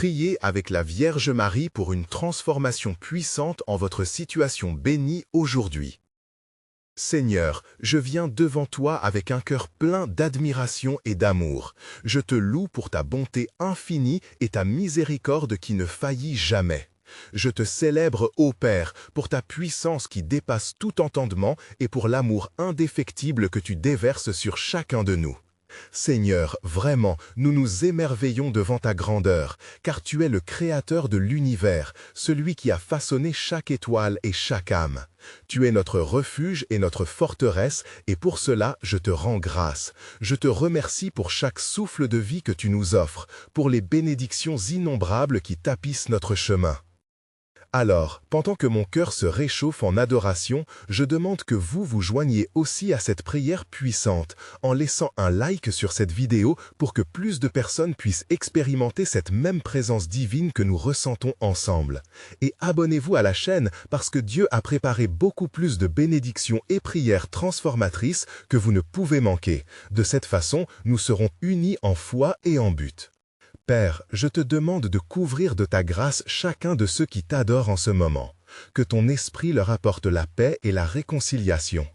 Priez avec la Vierge Marie pour une transformation puissante en votre situation bénie aujourd'hui. Seigneur, je viens devant toi avec un cœur plein d'admiration et d'amour. Je te loue pour ta bonté infinie et ta miséricorde qui ne faillit jamais. Je te célèbre, ô Père, pour ta puissance qui dépasse tout entendement et pour l'amour indéfectible que tu déverses sur chacun de nous. Seigneur, vraiment, nous nous émerveillons devant ta grandeur, car tu es le Créateur de l'univers, celui qui a façonné chaque étoile et chaque âme. Tu es notre refuge et notre forteresse, et pour cela, je te rends grâce. Je te remercie pour chaque souffle de vie que tu nous offres, pour les bénédictions innombrables qui tapissent notre chemin. Alors, pendant que mon cœur se réchauffe en adoration, je demande que vous vous joigniez aussi à cette prière puissante, en laissant un like sur cette vidéo pour que plus de personnes puissent expérimenter cette même présence divine que nous ressentons ensemble. Et abonnez-vous à la chaîne parce que Dieu a préparé beaucoup plus de bénédictions et prières transformatrices que vous ne pouvez manquer. De cette façon, nous serons unis en foi et en but. Père, je te demande de couvrir de ta grâce chacun de ceux qui t'adorent en ce moment, que ton esprit leur apporte la paix et la réconciliation.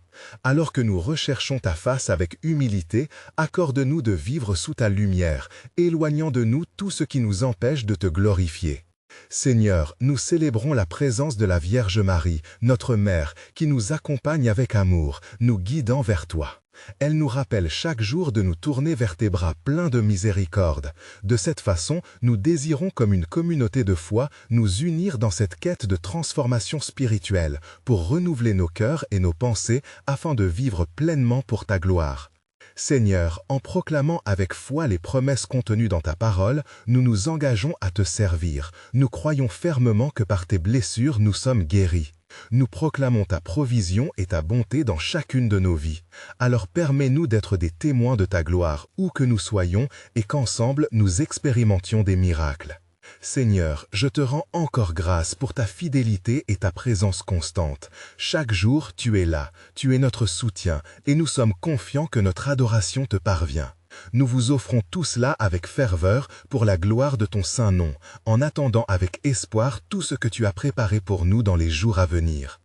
Alors que nous recherchons ta face avec humilité, accorde-nous de vivre sous ta lumière, éloignant de nous tout ce qui nous empêche de te glorifier. Seigneur, nous célébrons la présence de la Vierge Marie, notre Mère, qui nous accompagne avec amour, nous guidant vers toi. Elle nous rappelle chaque jour de nous tourner vers tes bras pleins de miséricorde. De cette façon, nous désirons comme une communauté de foi nous unir dans cette quête de transformation spirituelle pour renouveler nos cœurs et nos pensées afin de vivre pleinement pour ta gloire. Seigneur, en proclamant avec foi les promesses contenues dans ta parole, nous nous engageons à te servir. Nous croyons fermement que par tes blessures nous sommes guéris. Nous proclamons ta provision et ta bonté dans chacune de nos vies. Alors permets-nous d'être des témoins de ta gloire où que nous soyons et qu'ensemble nous expérimentions des miracles. Seigneur, je te rends encore grâce pour ta fidélité et ta présence constante. Chaque jour, tu es là, tu es notre soutien, et nous sommes confiants que notre adoration te parvient. Nous vous offrons tout cela avec ferveur pour la gloire de ton saint nom, en attendant avec espoir tout ce que tu as préparé pour nous dans les jours à venir.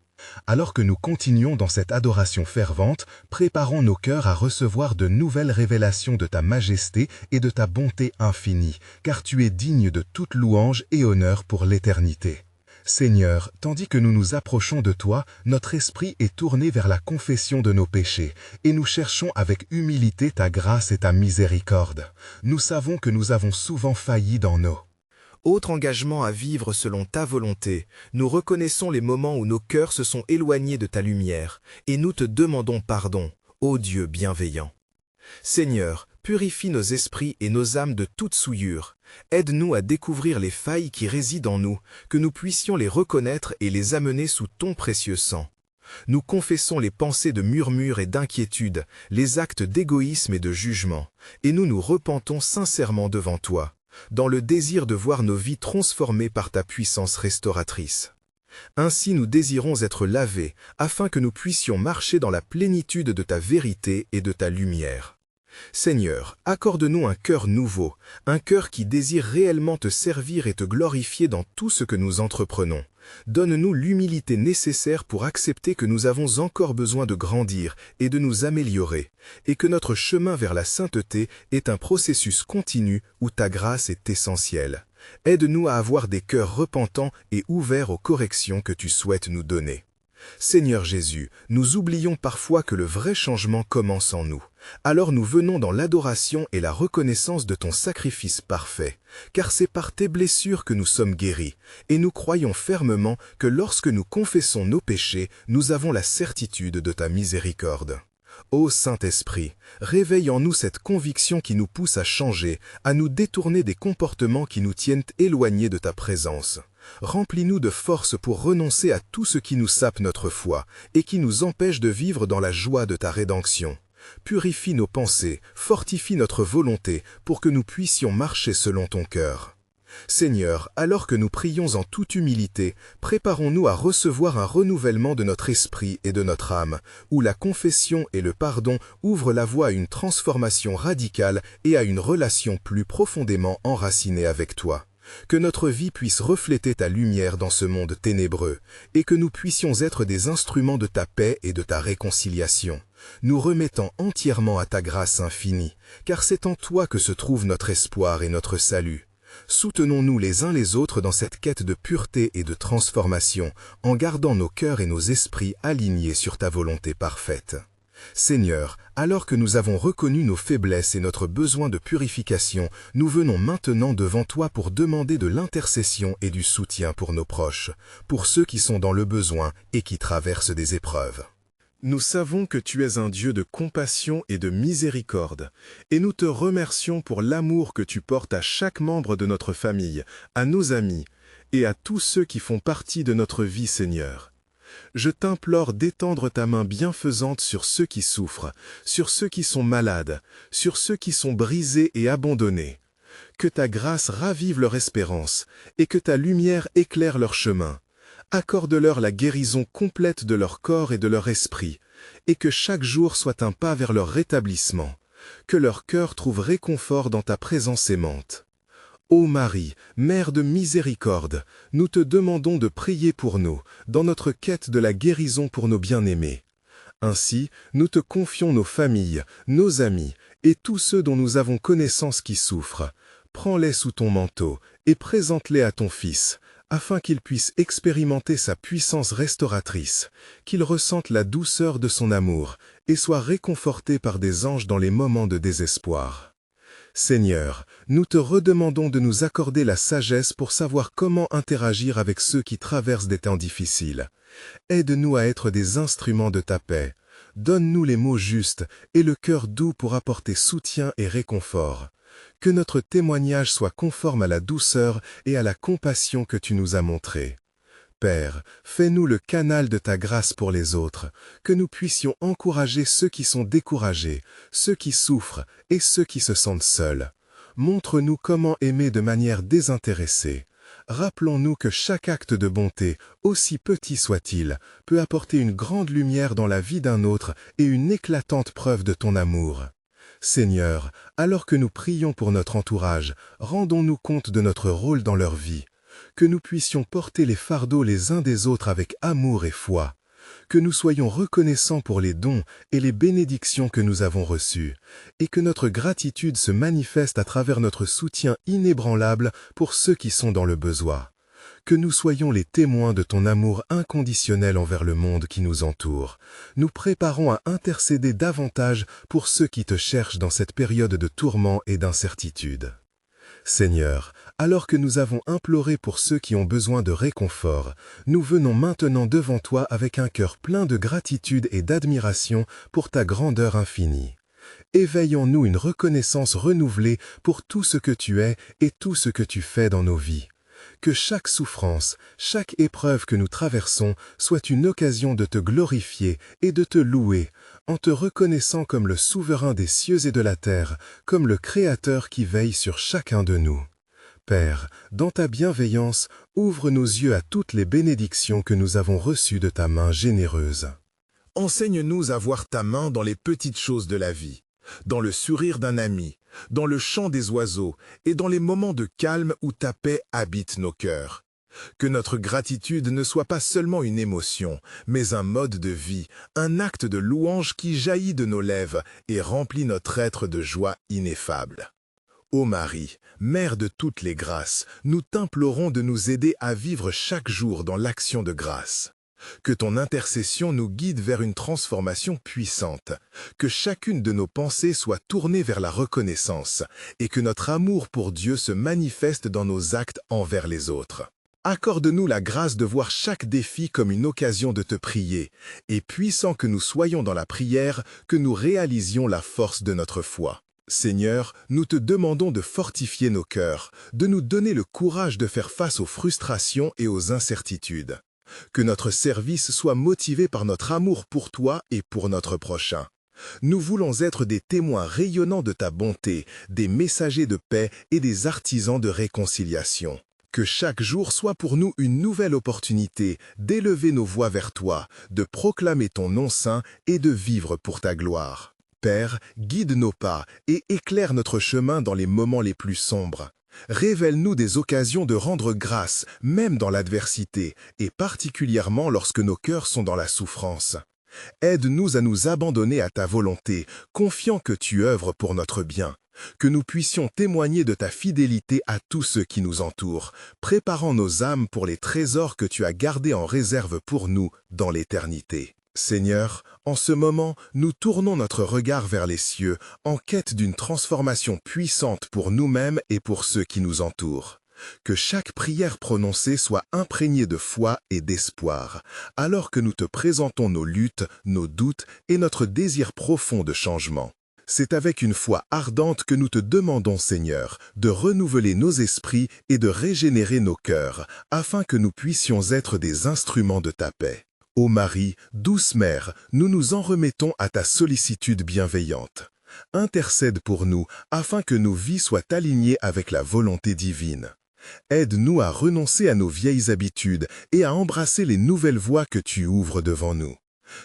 Alors que nous continuons dans cette adoration fervente, préparons nos cœurs à recevoir de nouvelles révélations de ta majesté et de ta bonté infinie, car tu es digne de toute louange et honneur pour l'éternité. Seigneur, tandis que nous nous approchons de toi, notre esprit est tourné vers la confession de nos péchés, et nous cherchons avec humilité ta grâce et ta miséricorde. Nous savons que nous avons souvent failli dans nos Autre engagement à vivre selon ta volonté, nous reconnaissons les moments où nos cœurs se sont éloignés de ta lumière, et nous te demandons pardon, ô Dieu bienveillant. Seigneur, purifie nos esprits et nos âmes de toute souillure. Aide-nous à découvrir les failles qui résident en nous, que nous puissions les reconnaître et les amener sous ton précieux sang. Nous confessons les pensées de murmure et d'inquiétude, les actes d'égoïsme et de jugement, et nous nous repentons sincèrement devant toi, dans le désir de voir nos vies transformées par ta puissance restauratrice. Ainsi nous désirons être lavés, afin que nous puissions marcher dans la plénitude de ta vérité et de ta lumière. Seigneur, accorde-nous un cœur nouveau, un cœur qui désire réellement te servir et te glorifier dans tout ce que nous entreprenons. Donne-nous l'humilité nécessaire pour accepter que nous avons encore besoin de grandir et de nous améliorer, et que notre chemin vers la sainteté est un processus continu où ta grâce est essentielle. Aide-nous à avoir des cœurs repentants et ouverts aux corrections que tu souhaites nous donner. Seigneur Jésus, nous oublions parfois que le vrai changement commence en nous. Alors nous venons dans l'adoration et la reconnaissance de ton sacrifice parfait, car c'est par tes blessures que nous sommes guéris, et nous croyons fermement que lorsque nous confessons nos péchés, nous avons la certitude de ta miséricorde. Ô Saint-Esprit, réveille en nous cette conviction qui nous pousse à changer, à nous détourner des comportements qui nous tiennent éloignés de ta présence. Remplis-nous de force pour renoncer à tout ce qui nous sape notre foi et qui nous empêche de vivre dans la joie de ta rédemption. Purifie nos pensées, fortifie notre volonté pour que nous puissions marcher selon ton cœur. Seigneur, alors que nous prions en toute humilité, préparons-nous à recevoir un renouvellement de notre esprit et de notre âme, où la confession et le pardon ouvrent la voie à une transformation radicale et à une relation plus profondément enracinée avec toi. Que notre vie puisse refléter ta lumière dans ce monde ténébreux, et que nous puissions être des instruments de ta paix et de ta réconciliation, nous remettant entièrement à ta grâce infinie, car c'est en toi que se trouve notre espoir et notre salut. Soutenons-nous les uns les autres dans cette quête de pureté et de transformation, en gardant nos cœurs et nos esprits alignés sur ta volonté parfaite. Seigneur, alors que nous avons reconnu nos faiblesses et notre besoin de purification, nous venons maintenant devant toi pour demander de l'intercession et du soutien pour nos proches, pour ceux qui sont dans le besoin et qui traversent des épreuves. Nous savons que tu es un Dieu de compassion et de miséricorde, et nous te remercions pour l'amour que tu portes à chaque membre de notre famille, à nos amis, et à tous ceux qui font partie de notre vie, Seigneur. Je t'implore d'étendre ta main bienfaisante sur ceux qui souffrent, sur ceux qui sont malades, sur ceux qui sont brisés et abandonnés. Que ta grâce ravive leur espérance, et que ta lumière éclaire leur chemin. Accorde-leur la guérison complète de leur corps et de leur esprit, et que chaque jour soit un pas vers leur rétablissement. Que leur cœur trouve réconfort dans ta présence aimante. Ô Marie, Mère de miséricorde, nous te demandons de prier pour nous, dans notre quête de la guérison pour nos bien-aimés. Ainsi, nous te confions nos familles, nos amis, et tous ceux dont nous avons connaissance qui souffrent. Prends-les sous ton manteau, et présente-les à ton Fils, afin qu'ils puissent expérimenter sa puissance restauratrice, qu'ils ressentent la douceur de son amour, et soient réconfortés par des anges dans les moments de désespoir. Seigneur, nous te redemandons de nous accorder la sagesse pour savoir comment interagir avec ceux qui traversent des temps difficiles. Aide-nous à être des instruments de ta paix. Donne-nous les mots justes et le cœur doux pour apporter soutien et réconfort. Que notre témoignage soit conforme à la douceur et à la compassion que tu nous as montrées. Père, fais-nous le canal de ta grâce pour les autres, que nous puissions encourager ceux qui sont découragés, ceux qui souffrent et ceux qui se sentent seuls. Montre-nous comment aimer de manière désintéressée. Rappelons-nous que chaque acte de bonté, aussi petit soit-il, peut apporter une grande lumière dans la vie d'un autre et une éclatante preuve de ton amour. Seigneur, alors que nous prions pour notre entourage, rendons-nous compte de notre rôle dans leur vie. Que nous puissions porter les fardeaux les uns des autres avec amour et foi. Que nous soyons reconnaissants pour les dons et les bénédictions que nous avons reçues, et que notre gratitude se manifeste à travers notre soutien inébranlable pour ceux qui sont dans le besoin. Que nous soyons les témoins de ton amour inconditionnel envers le monde qui nous entoure. Nous préparons à intercéder davantage pour ceux qui te cherchent dans cette période de tourment et d'incertitude. Seigneur, alors que nous avons imploré pour ceux qui ont besoin de réconfort, nous venons maintenant devant toi avec un cœur plein de gratitude et d'admiration pour ta grandeur infinie. Éveille en nous une reconnaissance renouvelée pour tout ce que tu es et tout ce que tu fais dans nos vies. Que chaque souffrance, chaque épreuve que nous traversons soit une occasion de te glorifier et de te louer, en te reconnaissant comme le souverain des cieux et de la terre, comme le Créateur qui veille sur chacun de nous. Père, dans ta bienveillance, ouvre nos yeux à toutes les bénédictions que nous avons reçues de ta main généreuse. Enseigne-nous à voir ta main dans les petites choses de la vie, dans le sourire d'un ami, dans le chant des oiseaux et dans les moments de calme où ta paix habite nos cœurs. Que notre gratitude ne soit pas seulement une émotion, mais un mode de vie, un acte de louange qui jaillit de nos lèvres et remplit notre être de joie ineffable. Ô Marie, Mère de toutes les grâces, nous t'implorons de nous aider à vivre chaque jour dans l'action de grâce. Que ton intercession nous guide vers une transformation puissante, que chacune de nos pensées soit tournée vers la reconnaissance et que notre amour pour Dieu se manifeste dans nos actes envers les autres. Accorde-nous la grâce de voir chaque défi comme une occasion de te prier, et puissant que nous soyons dans la prière, que nous réalisions la force de notre foi. Seigneur, nous te demandons de fortifier nos cœurs, de nous donner le courage de faire face aux frustrations et aux incertitudes. Que notre service soit motivé par notre amour pour toi et pour notre prochain. Nous voulons être des témoins rayonnants de ta bonté, des messagers de paix et des artisans de réconciliation. Que chaque jour soit pour nous une nouvelle opportunité d'élever nos voix vers toi, de proclamer ton nom saint et de vivre pour ta gloire. Père, guide nos pas et éclaire notre chemin dans les moments les plus sombres. Révèle-nous des occasions de rendre grâce, même dans l'adversité, et particulièrement lorsque nos cœurs sont dans la souffrance. Aide-nous à nous abandonner à ta volonté, confiant que tu œuvres pour notre bien, que nous puissions témoigner de ta fidélité à tous ceux qui nous entourent, préparant nos âmes pour les trésors que tu as gardés en réserve pour nous dans l'éternité. Seigneur, en ce moment, nous tournons notre regard vers les cieux, en quête d'une transformation puissante pour nous-mêmes et pour ceux qui nous entourent. Que chaque prière prononcée soit imprégnée de foi et d'espoir, alors que nous te présentons nos luttes, nos doutes et notre désir profond de changement. C'est avec une foi ardente que nous te demandons, Seigneur, de renouveler nos esprits et de régénérer nos cœurs, afin que nous puissions être des instruments de ta paix. Ô Marie, douce Mère, nous nous en remettons à ta sollicitude bienveillante. Intercède pour nous, afin que nos vies soient alignées avec la volonté divine. Aide-nous à renoncer à nos vieilles habitudes et à embrasser les nouvelles voies que tu ouvres devant nous.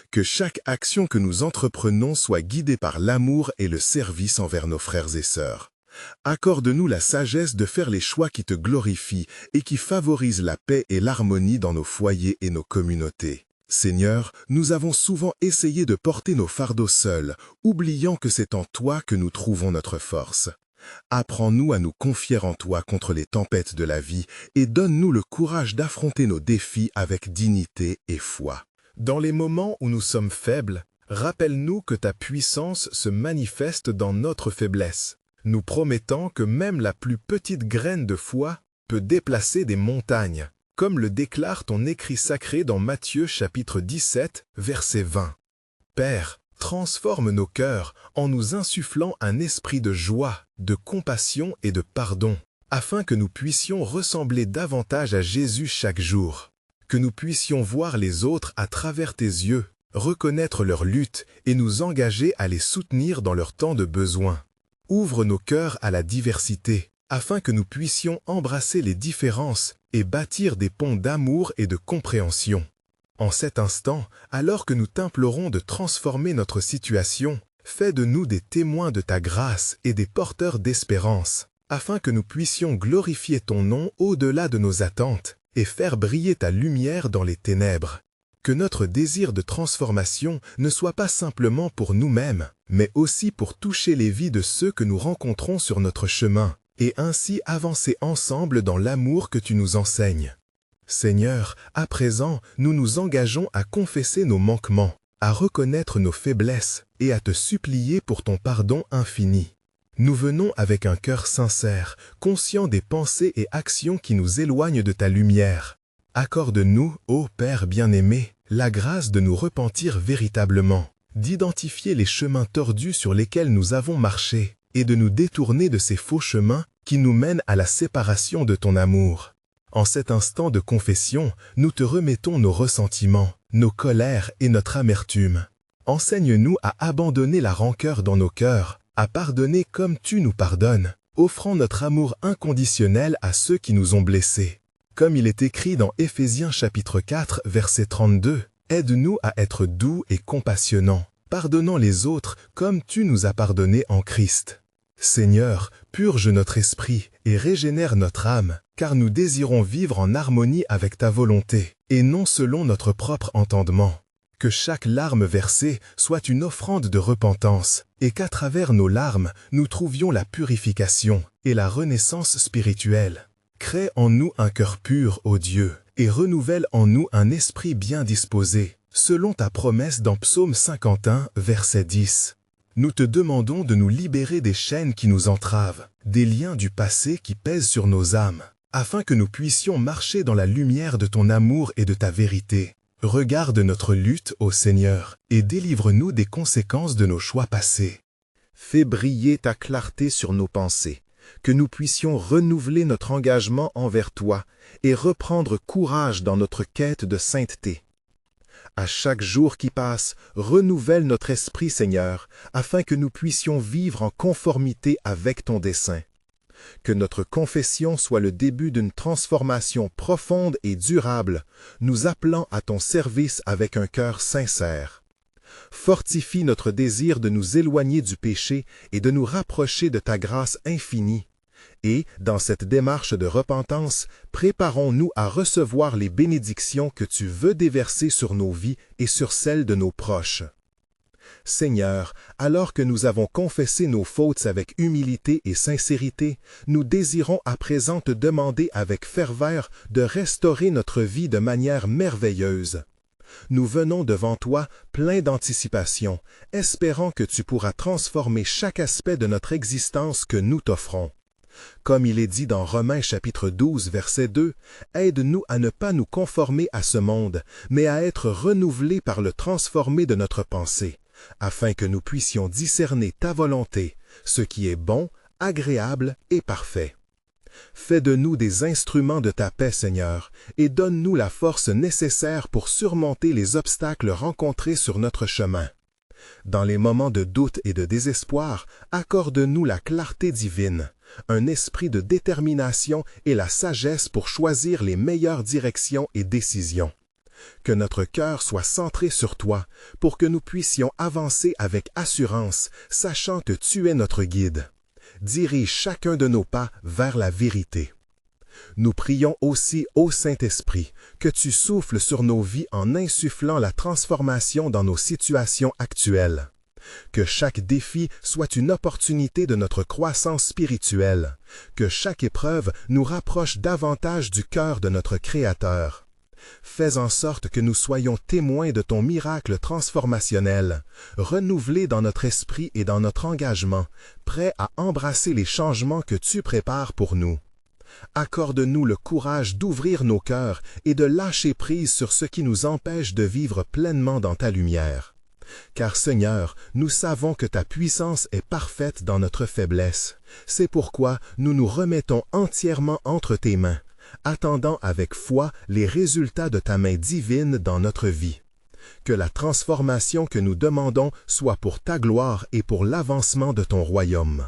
Que chaque action que nous entreprenons soit guidée par l'amour et le service envers nos frères et sœurs. Accorde-nous la sagesse de faire les choix qui te glorifient et qui favorisent la paix et l'harmonie dans nos foyers et nos communautés. Seigneur, nous avons souvent essayé de porter nos fardeaux seuls, oubliant que c'est en toi que nous trouvons notre force. Apprends-nous à nous confier en toi contre les tempêtes de la vie et donne-nous le courage d'affronter nos défis avec dignité et foi. Dans les moments où nous sommes faibles, rappelle-nous que ta puissance se manifeste dans notre faiblesse, nous promettant que même la plus petite graine de foi peut déplacer des montagnes, comme le déclare ton écrit sacré dans Matthieu chapitre 17, verset 20. Père, transforme nos cœurs en nous insufflant un esprit de joie, de compassion et de pardon, afin que nous puissions ressembler davantage à Jésus chaque jour, que nous puissions voir les autres à travers tes yeux, reconnaître leurs luttes et nous engager à les soutenir dans leur temps de besoin. Ouvre nos cœurs à la diversité, afin que nous puissions embrasser les différences et bâtir des ponts d'amour et de compréhension. En cet instant, alors que nous t'implorons de transformer notre situation, fais de nous des témoins de ta grâce et des porteurs d'espérance, afin que nous puissions glorifier ton nom au-delà de nos attentes et faire briller ta lumière dans les ténèbres. Que notre désir de transformation ne soit pas simplement pour nous-mêmes, mais aussi pour toucher les vies de ceux que nous rencontrons sur notre chemin, et ainsi avancer ensemble dans l'amour que tu nous enseignes. Seigneur, à présent, nous nous engageons à confesser nos manquements, à reconnaître nos faiblesses et à te supplier pour ton pardon infini. Nous venons avec un cœur sincère, conscient des pensées et actions qui nous éloignent de ta lumière. Accorde-nous, ô Père bien-aimé, la grâce de nous repentir véritablement, d'identifier les chemins tordus sur lesquels nous avons marché et de nous détourner de ces faux chemins qui nous mènent à la séparation de ton amour. En cet instant de confession, nous te remettons nos ressentiments, nos colères et notre amertume. Enseigne-nous à abandonner la rancœur dans nos cœurs, à pardonner comme tu nous pardonnes, offrant notre amour inconditionnel à ceux qui nous ont blessés. Comme il est écrit dans Éphésiens chapitre 4, verset 32, aide-nous à être doux et compassionnants, pardonnant les autres comme tu nous as pardonnés en Christ. Seigneur, purge notre esprit et régénère notre âme, car nous désirons vivre en harmonie avec ta volonté, et non selon notre propre entendement. Que chaque larme versée soit une offrande de repentance, et qu'à travers nos larmes, nous trouvions la purification et la renaissance spirituelle. Crée en nous un cœur pur, ô Dieu, et renouvelle en nous un esprit bien disposé, selon ta promesse dans Psaume 51, verset 10. Nous te demandons de nous libérer des chaînes qui nous entravent, des liens du passé qui pèsent sur nos âmes, afin que nous puissions marcher dans la lumière de ton amour et de ta vérité. Regarde notre lutte, ô Seigneur, et délivre-nous des conséquences de nos choix passés. Fais briller ta clarté sur nos pensées, que nous puissions renouveler notre engagement envers toi et reprendre courage dans notre quête de sainteté. À chaque jour qui passe, renouvelle notre esprit, Seigneur, afin que nous puissions vivre en conformité avec ton dessein. Que notre confession soit le début d'une transformation profonde et durable, nous appelant à ton service avec un cœur sincère. Fortifie notre désir de nous éloigner du péché et de nous rapprocher de ta grâce infinie, Et, dans cette démarche de repentance, préparons-nous à recevoir les bénédictions que tu veux déverser sur nos vies et sur celles de nos proches. Seigneur, alors que nous avons confessé nos fautes avec humilité et sincérité, nous désirons à présent te demander avec ferveur de restaurer notre vie de manière merveilleuse. Nous venons devant toi pleins d'anticipation, espérant que tu pourras transformer chaque aspect de notre existence que nous t'offrons. Comme il est dit dans Romains chapitre 12, verset 2, « Aide-nous à ne pas nous conformer à ce monde, mais à être renouvelés par le transformé de notre pensée, afin que nous puissions discerner ta volonté, ce qui est bon, agréable et parfait. » Fais de nous des instruments de ta paix, Seigneur, et donne-nous la force nécessaire pour surmonter les obstacles rencontrés sur notre chemin. Dans les moments de doute et de désespoir, accorde-nous la clarté divine, un esprit de détermination et la sagesse pour choisir les meilleures directions et décisions. Que notre cœur soit centré sur toi, pour que nous puissions avancer avec assurance, sachant que tu es notre guide. Dirige chacun de nos pas vers la vérité. Nous prions aussi, ô Saint-Esprit, que tu souffles sur nos vies en insufflant la transformation dans nos situations actuelles. Que chaque défi soit une opportunité de notre croissance spirituelle. Que chaque épreuve nous rapproche davantage du cœur de notre Créateur. Fais en sorte que nous soyons témoins de ton miracle transformationnel, renouvelés dans notre esprit et dans notre engagement, prêts à embrasser les changements que tu prépares pour nous. Accorde-nous le courage d'ouvrir nos cœurs et de lâcher prise sur ce qui nous empêche de vivre pleinement dans ta lumière. Car Seigneur, nous savons que ta puissance est parfaite dans notre faiblesse. C'est pourquoi nous nous remettons entièrement entre tes mains, attendant avec foi les résultats de ta main divine dans notre vie. Que la transformation que nous demandons soit pour ta gloire et pour l'avancement de ton royaume.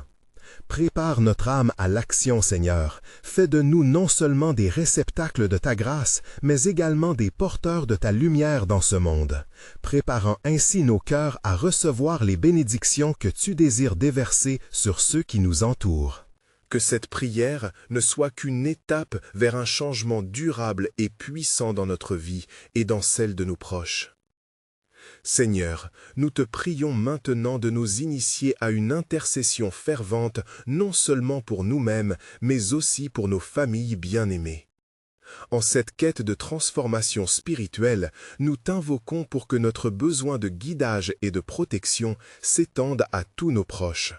Prépare notre âme à l'action, Seigneur. Fais de nous non seulement des réceptacles de ta grâce, mais également des porteurs de ta lumière dans ce monde, préparant ainsi nos cœurs à recevoir les bénédictions que tu désires déverser sur ceux qui nous entourent. Que cette prière ne soit qu'une étape vers un changement durable et puissant dans notre vie et dans celle de nos proches. Seigneur, nous te prions maintenant de nous initier à une intercession fervente, non seulement pour nous-mêmes, mais aussi pour nos familles bien-aimées. En cette quête de transformation spirituelle, nous t'invoquons pour que notre besoin de guidage et de protection s'étende à tous nos proches.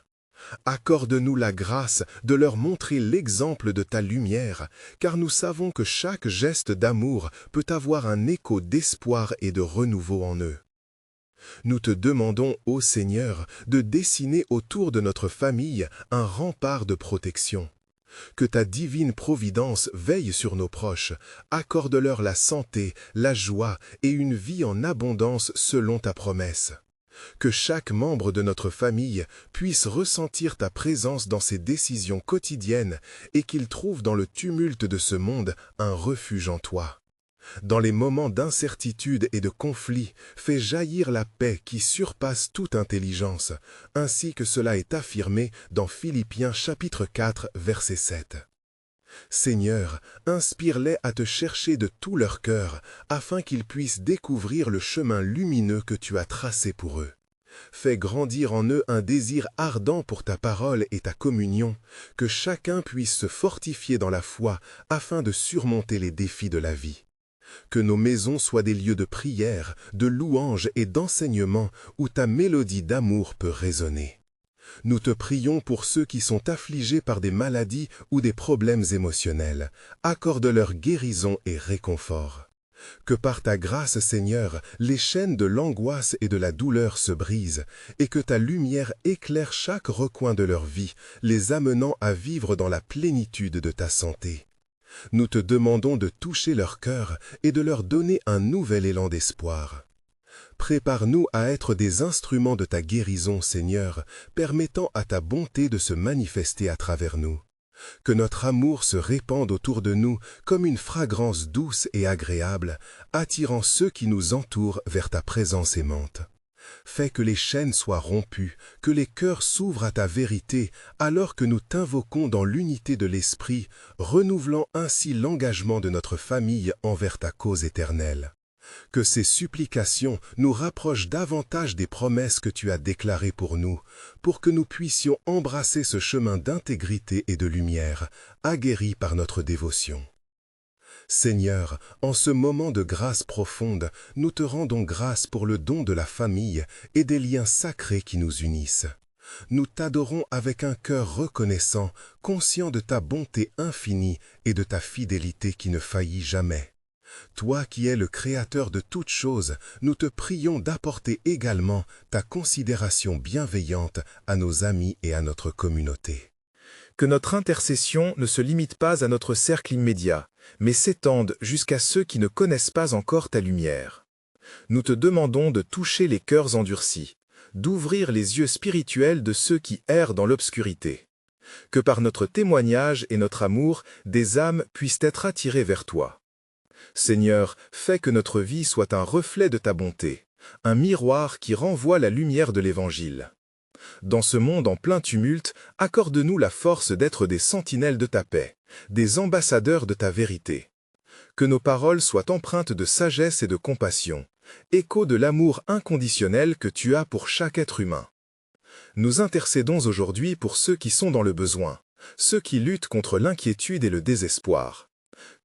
Accorde-nous la grâce de leur montrer l'exemple de ta lumière, car nous savons que chaque geste d'amour peut avoir un écho d'espoir et de renouveau en eux. Nous te demandons, ô Seigneur, de dessiner autour de notre famille un rempart de protection. Que ta divine providence veille sur nos proches, accorde-leur la santé, la joie et une vie en abondance selon ta promesse. Que chaque membre de notre famille puisse ressentir ta présence dans ses décisions quotidiennes et qu'il trouve dans le tumulte de ce monde un refuge en toi. Dans les moments d'incertitude et de conflit, fais jaillir la paix qui surpasse toute intelligence, ainsi que cela est affirmé dans Philippiens chapitre 4, verset 7. Seigneur, inspire-les à te chercher de tout leur cœur, afin qu'ils puissent découvrir le chemin lumineux que tu as tracé pour eux. Fais grandir en eux un désir ardent pour ta parole et ta communion, que chacun puisse se fortifier dans la foi afin de surmonter les défis de la vie. Que nos maisons soient des lieux de prière, de louange et d'enseignement où ta mélodie d'amour peut résonner. Nous te prions pour ceux qui sont affligés par des maladies ou des problèmes émotionnels. Accorde-leur guérison et réconfort. Que par ta grâce, Seigneur, les chaînes de l'angoisse et de la douleur se brisent, et que ta lumière éclaire chaque recoin de leur vie, les amenant à vivre dans la plénitude de ta santé. Nous te demandons de toucher leur cœur et de leur donner un nouvel élan d'espoir. Prépare-nous à être des instruments de ta guérison, Seigneur, permettant à ta bonté de se manifester à travers nous. Que notre amour se répande autour de nous comme une fragrance douce et agréable, attirant ceux qui nous entourent vers ta présence aimante. Fais que les chaînes soient rompues, que les cœurs s'ouvrent à ta vérité, alors que nous t'invoquons dans l'unité de l'Esprit, renouvelant ainsi l'engagement de notre famille envers ta cause éternelle. Que ces supplications nous rapprochent davantage des promesses que tu as déclarées pour nous, pour que nous puissions embrasser ce chemin d'intégrité et de lumière, aguerri par notre dévotion. Seigneur, en ce moment de grâce profonde, nous te rendons grâce pour le don de la famille et des liens sacrés qui nous unissent. Nous t'adorons avec un cœur reconnaissant, conscient de ta bonté infinie et de ta fidélité qui ne faillit jamais. Toi qui es le Créateur de toutes choses, nous te prions d'apporter également ta considération bienveillante à nos amis et à notre communauté. Que notre intercession ne se limite pas à notre cercle immédiat, mais s'étende jusqu'à ceux qui ne connaissent pas encore ta lumière. Nous te demandons de toucher les cœurs endurcis, d'ouvrir les yeux spirituels de ceux qui errent dans l'obscurité. Que par notre témoignage et notre amour, des âmes puissent être attirées vers toi. Seigneur, fais que notre vie soit un reflet de ta bonté, un miroir qui renvoie la lumière de l'Évangile. Dans ce monde en plein tumulte, accorde-nous la force d'être des sentinelles de ta paix, des ambassadeurs de ta vérité. Que nos paroles soient empreintes de sagesse et de compassion, écho de l'amour inconditionnel que tu as pour chaque être humain. Nous intercédons aujourd'hui pour ceux qui sont dans le besoin, ceux qui luttent contre l'inquiétude et le désespoir.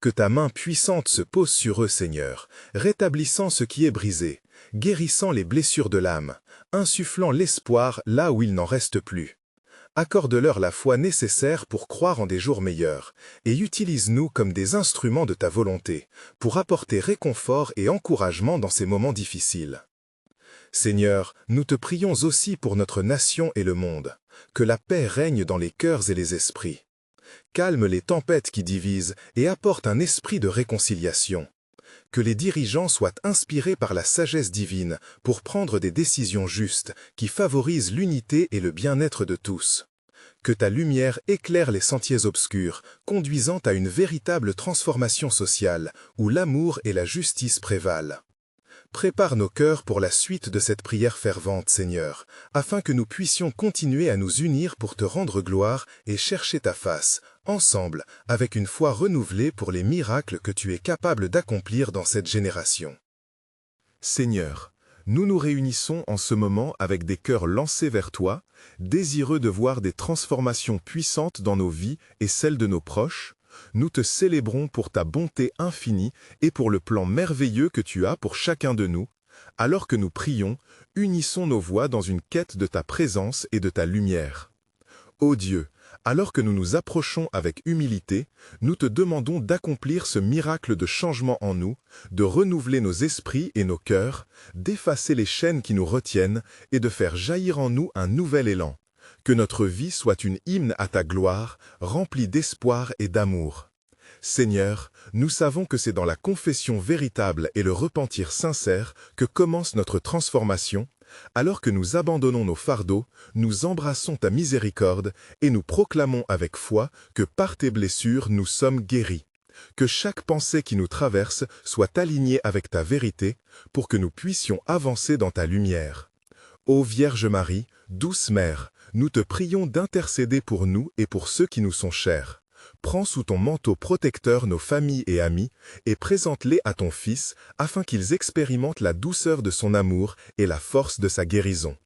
Que ta main puissante se pose sur eux, Seigneur, rétablissant ce qui est brisé, guérissant les blessures de l'âme, insufflant l'espoir là où il n'en reste plus. Accorde-leur la foi nécessaire pour croire en des jours meilleurs, et utilise-nous comme des instruments de ta volonté, pour apporter réconfort et encouragement dans ces moments difficiles. Seigneur, nous te prions aussi pour notre nation et le monde, que la paix règne dans les cœurs et les esprits. Calme les tempêtes qui divisent et apporte un esprit de réconciliation. Que les dirigeants soient inspirés par la sagesse divine pour prendre des décisions justes qui favorisent l'unité et le bien-être de tous. Que ta lumière éclaire les sentiers obscurs, conduisant à une véritable transformation sociale, où l'amour et la justice prévalent. Prépare nos cœurs pour la suite de cette prière fervente, Seigneur, afin que nous puissions continuer à nous unir pour te rendre gloire et chercher ta face, ensemble, avec une foi renouvelée pour les miracles que tu es capable d'accomplir dans cette génération. Seigneur, nous nous réunissons en ce moment avec des cœurs lancés vers toi, désireux de voir des transformations puissantes dans nos vies et celles de nos proches. Nous te célébrons pour ta bonté infinie et pour le plan merveilleux que tu as pour chacun de nous. Alors que nous prions, unissons nos voix dans une quête de ta présence et de ta lumière. Ô Dieu, alors que nous nous approchons avec humilité, nous te demandons d'accomplir ce miracle de changement en nous, de renouveler nos esprits et nos cœurs, d'effacer les chaînes qui nous retiennent et de faire jaillir en nous un nouvel élan. Que notre vie soit une hymne à ta gloire, remplie d'espoir et d'amour. Seigneur, nous savons que c'est dans la confession véritable et le repentir sincère que commence notre transformation. Alors que nous abandonnons nos fardeaux, nous embrassons ta miséricorde et nous proclamons avec foi que par tes blessures nous sommes guéris. Que chaque pensée qui nous traverse soit alignée avec ta vérité pour que nous puissions avancer dans ta lumière. Ô Vierge Marie, douce Mère, nous te prions d'intercéder pour nous et pour ceux qui nous sont chers. Prends sous ton manteau protecteur nos familles et amis et présente-les à ton Fils afin qu'ils expérimentent la douceur de son amour et la force de sa guérison.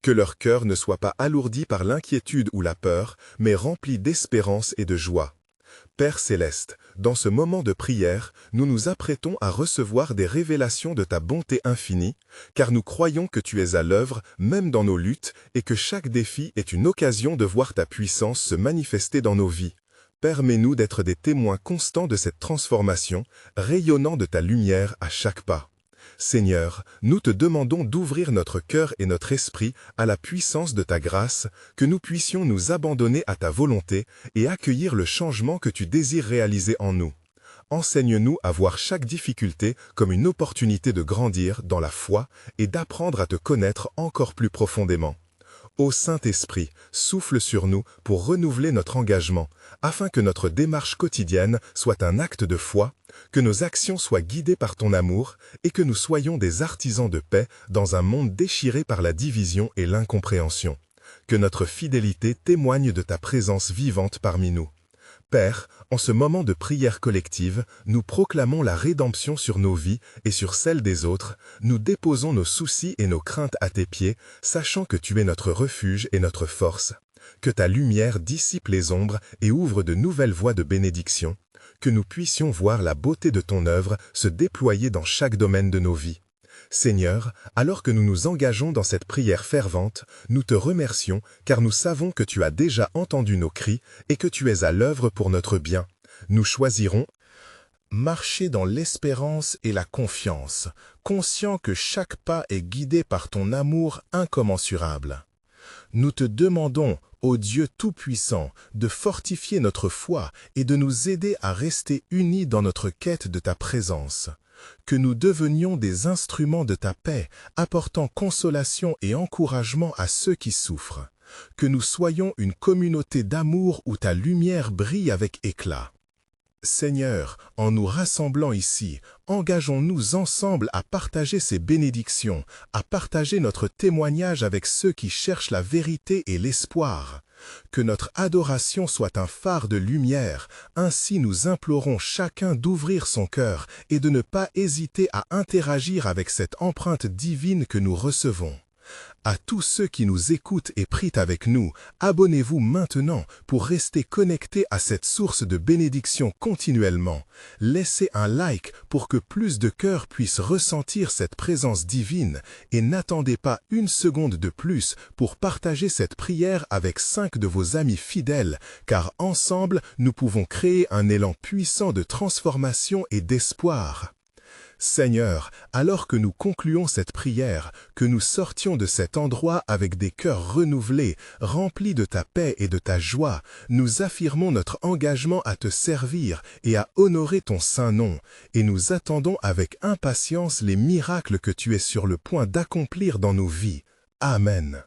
Que leur cœur ne soit pas alourdi par l'inquiétude ou la peur, mais rempli d'espérance et de joie. Père céleste, dans ce moment de prière, nous nous apprêtons à recevoir des révélations de ta bonté infinie, car nous croyons que tu es à l'œuvre même dans nos luttes et que chaque défi est une occasion de voir ta puissance se manifester dans nos vies. Permets-nous d'être des témoins constants de cette transformation, rayonnant de ta lumière à chaque pas. Seigneur, nous te demandons d'ouvrir notre cœur et notre esprit à la puissance de ta grâce, que nous puissions nous abandonner à ta volonté et accueillir le changement que tu désires réaliser en nous. Enseigne-nous à voir chaque difficulté comme une opportunité de grandir dans la foi et d'apprendre à te connaître encore plus profondément. Ô Saint-Esprit, souffle sur nous pour renouveler notre engagement, afin que notre démarche quotidienne soit un acte de foi, que nos actions soient guidées par ton amour et que nous soyons des artisans de paix dans un monde déchiré par la division et l'incompréhension. Que notre fidélité témoigne de ta présence vivante parmi nous. Père, en ce moment de prière collective, nous proclamons la rédemption sur nos vies et sur celles des autres, nous déposons nos soucis et nos craintes à tes pieds, sachant que tu es notre refuge et notre force. Que ta lumière dissipe les ombres et ouvre de nouvelles voies de bénédiction, que nous puissions voir la beauté de ton œuvre se déployer dans chaque domaine de nos vies. Seigneur, alors que nous nous engageons dans cette prière fervente, nous te remercions car nous savons que tu as déjà entendu nos cris et que tu es à l'œuvre pour notre bien. Nous choisirons marcher dans l'espérance et la confiance, conscients que chaque pas est guidé par ton amour incommensurable. Nous te demandons, ô Dieu Tout-Puissant, de fortifier notre foi et de nous aider à rester unis dans notre quête de ta présence. Que nous devenions des instruments de ta paix, apportant consolation et encouragement à ceux qui souffrent. Que nous soyons une communauté d'amour où ta lumière brille avec éclat. Seigneur, en nous rassemblant ici, engageons-nous ensemble à partager ces bénédictions, à partager notre témoignage avec ceux qui cherchent la vérité et l'espoir. Que notre adoration soit un phare de lumière, ainsi nous implorons chacun d'ouvrir son cœur et de ne pas hésiter à interagir avec cette empreinte divine que nous recevons. À tous ceux qui nous écoutent et prient avec nous, abonnez-vous maintenant pour rester connectés à cette source de bénédiction continuellement. Laissez un like pour que plus de cœurs puissent ressentir cette présence divine et n'attendez pas une seconde de plus pour partager cette prière avec 5 de vos amis fidèles, car ensemble, nous pouvons créer un élan puissant de transformation et d'espoir. Seigneur, alors que nous concluons cette prière, que nous sortions de cet endroit avec des cœurs renouvelés, remplis de ta paix et de ta joie, nous affirmons notre engagement à te servir et à honorer ton saint nom, et nous attendons avec impatience les miracles que tu es sur le point d'accomplir dans nos vies. Amen.